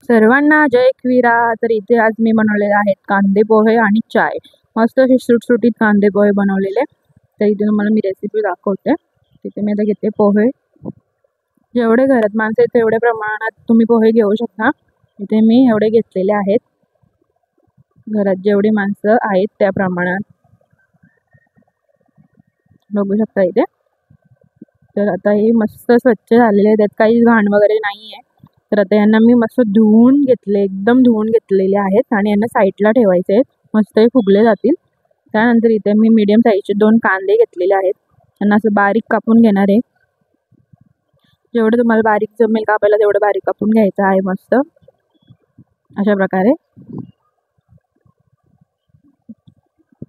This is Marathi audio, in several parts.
सर्वांना जय एकविरा. तर इथे आज मी बनवलेले आहेत कांदे पोहे आणि चाय. मस्त असे सुटसुटीत कांदे पोहे बनवलेले. तर इथे तुम्हाला मी रेसिपी दाखवते. तिथे मी आता घेते पोहे. जेवढे घरात माणसं आहेत तेवढ्या प्रमाणात तुम्ही पोहे घेऊ शकता. इथे मी एवढे घेतलेले आहेत. घरात जेवढी माणसं आहेत त्या प्रमाणात बघू शकता इथे. तर आता हे मस्त स्वच्छ झालेले आहेत, त्यात काही घाण वगैरे नाही आहे. तर आता यांना मी मस्त धुवून घेतले, एकदम धुवून घेतलेले आहेत आणि यांना साईडला ठेवायचे आहेत. मस्त हे फुगले जातील. त्यानंतर इथे मी मीडियम साईजचे 2 कांदे घेतलेले आहेत. त्यांना असं बारीक कापून घेणार आहे. जेवढं तुम्हाला बारीक जमेल कापायला तेवढं बारीक कापून घ्यायचं आहे. मस्त अशा प्रकारे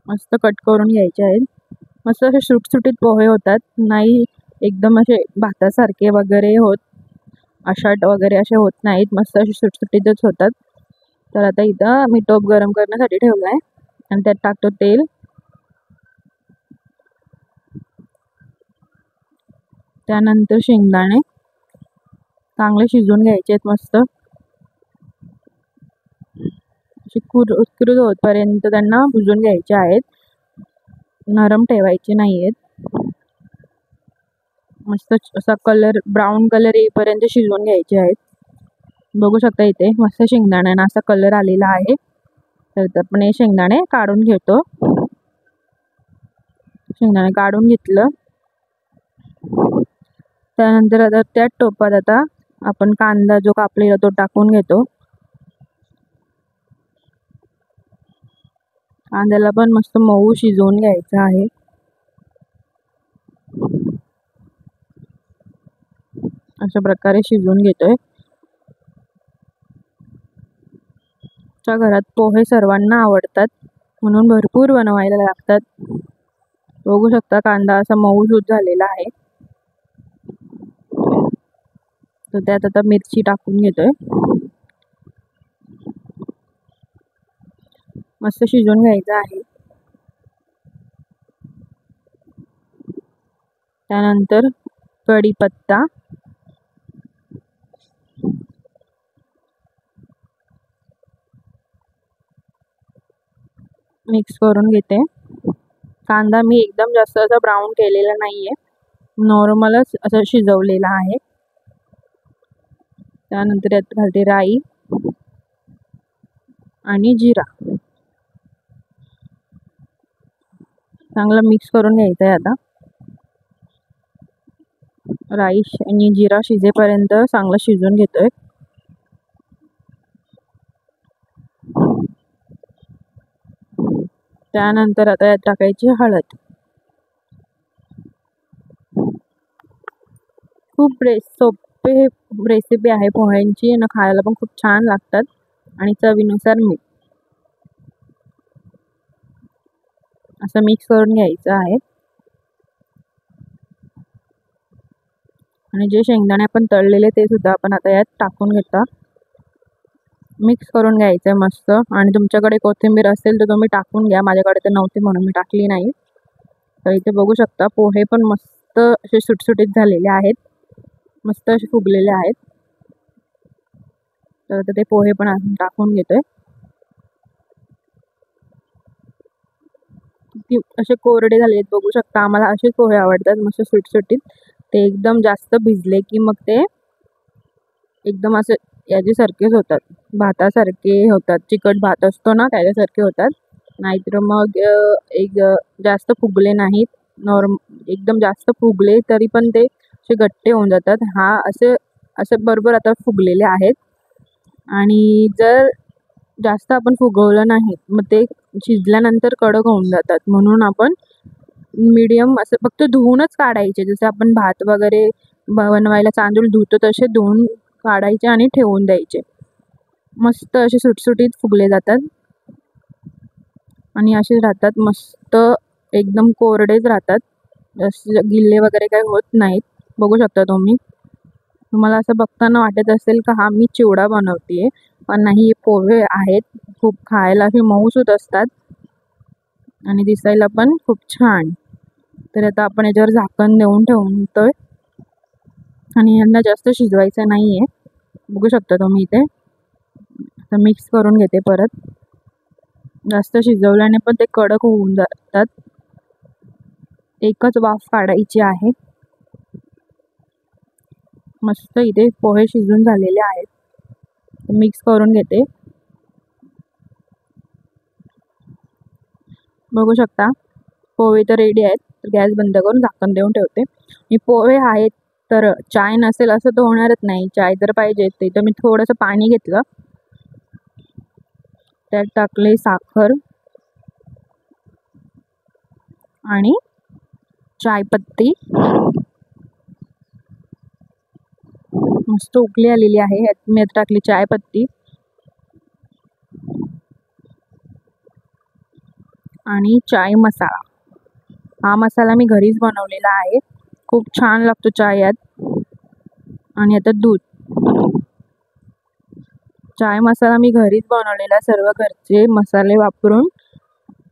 मस्त कट करून घ्यायचे आहेत. मस्त असे सुटसुटीत पोहे होतात, नाही एकदम असे भातासारखे वगैरे होत, आशाट वगैरे असे होत नाहीत. मस्त असे सुटसुटीतच होतात. तर आता इथं मी टोप गरम करण्यासाठी ठेवला आहे आणि त्यात टाकतो तेल. त्यानंतर शेंगदाणे चांगले शिजवून घ्यायचे आहेत. मस्त असे कुरकुरीत होतपर्यंत त्यांना भुजून घ्यायचे आहेत, नरम ठेवायचे नाही आहेत. मस्त असा कलर ब्राऊन कलर येईपर्यंत शिजवून घ्यायचे आहेत. बघू शकता इथे मस्त शेंगदाण्यांना असा कलर आलेला आहे. तर आपण हे शेंगदाणे काढून घेतो. शेंगदाणे काढून घेतलं. त्यानंतर आता त्याच टोपात आता आपण कांदा जो कापलेला तो टाकून घेतो. कांद्याला पण मस्त मऊ शिजवून घ्यायचं आहे. अशा प्रकारे शिजवून घेतोय. च्या घरात पोहे सर्वांना आवडतात म्हणून भरपूर बनवायला लागतात. बघू शकता कांदा असा मऊसूत झालेला आहे. तर त्यात आता मिरची टाकून घेतोय. मस्त शिजवून घ्यायचं आहे. त्यानंतर कढीपत्ता, मिक्स करून घेते. कांदा मी एकदम जास्त असा ब्राऊन केलेला नाहीये, नॉर्मलच असं शिजवलेला आहे. त्यानंतर यात घालते राई आणि जिरा. चांगलं मिक्स करून घ्यायचं आहे. आता राई आणि जिरा शिजेपर्यंत चांगलं शिजवून घेतोय. त्यानंतर आता यात टाकायची हळद. खूप सोपे रेसिपी आहे पोह्यांची आणि खायला पण खूप छान लागतात. आणि चवीनुसार मीठ असं मिक्स करून घ्यायचं आहे. आणि जे शेंगदाणे आपण तळलेले ते सुद्धा आपण आता यात टाकून घेता. मिक्स करून घ्यायचं आहे मस्त. आणि तुमच्याकडे कोथिंबीर असेल तर तुम्ही टाकून घ्या. माझ्याकडे तर नव्हती म्हणून मी टाकली नाही. तर इथे बघू शकता पोहे पण मस्त असे सुटसुटीत झालेले आहेत, मस्त असे फुगलेले आहेत. तर आता ते पोहे पण टाकून घेतोय. असे कोरडे झालेत बघू शकता. आम्हाला असेच पोहे आवडतात, मस्त सुटसुटीत. ते एकदम जास्त भिजले की मग ते एकदम असे याच्यासारखेच होतात, भातासारखे होतात. चिकट भात असतो ना त्याच्यासारखे होतात. नाहीतर मग एक जास्त फुगले नाहीत, एकदम जास्त फुगले तरी पण ते असे गट्टे होऊन जातात. हा असे असे बरोबर आता फुगलेले आहेत. आणि जर जास्त आपण फुगवलं नाही मग ते शिजल्यानंतर कडक होऊन जातात. म्हणून आपण मीडियम असं फक्त धुवूनच काढायचे. जसं आपण भात वगैरे बनवायला तांदूळ धुतो तसे धुवून काढायचे आणि ठेवून द्यायचे. मस्त असे सुटसुटीत फुगले जातात आणि असे राहतात. मस्त एकदम कोरडेच राहतात, गिल्ले वगैरे काही होत नाहीत. बघू शकता तुम्ही. तुम्हाला असं बघताना वाटत असेल का हा मी चिवडा बनवतेय, पण नाही, हे पोहे आहेत. खूप खायला असे मऊसूत असतात आणि दिसायला पण खूप छान. तर आता आपण याच्यावर झाकण देऊन ठेवतोय आणि यांना जास्त शिजवायचं नाहीये. बघू शकता तुम्ही इथे तर मिक्स करून घेते परत. जास्त शिजवल्याने पण ते कडक होऊन जातात. एकच वाफ काढायची आहे. मस्त इथे पोहे शिजून झालेले आहेत. मिक्स करून घेते. बघू शकता पोहे तर रेडी आहेत. तर गॅस बंद करून झाकण देऊन ठेवते. ही पोहे आहेत तर चाय नसेल असं तर होणारच नाही. चाय तर पाहिजे. ते तर मी थोडंसं पाणी घेतलं, त्यात टाकले साखर आणि चायपत्ती. मस्त उकळी आलेली आहे. यात मी टाकली चायपत्ती आणि चाय मसाला. हा मसाला मी घरीच बनवलेला आहे. खूप छान लागतो चाय यात. आणि आता दूध. चाय मसाला मी घरीच बनवलेला, सर्व घरचे मसाले वापरून.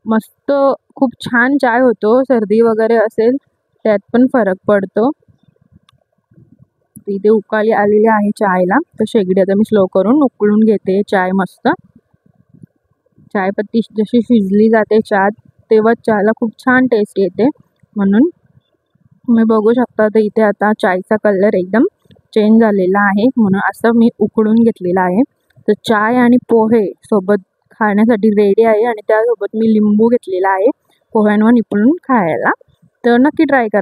मस्त खूप छान चाय होतो. सर्दी वगैरे असेल त्यात पण फरक पडतो. इथे उकाळी आलेली आहे चायला. तर शेगडी आता मी स्लो करून उकळून घेते चाय मस्त. चायपत्ती जशी शिजली जाते चहात तेव्हा चहाला खूप छान टेस्ट येते. म्हणून तुम्ही बघू शकता तर इथे आता चायचा कलर एकदम चेंज झालेला आहे. म्हणून असं मी उकळून घेतलेला आहे. तर चाय आणि पोहे सोबत खाण्यासाठी रेडी आहे. आणि त्यासोबत मी लिंबू घेतलेला आहे पोह्यांवर निपुळून खायला. तर नक्की ट्राय करा.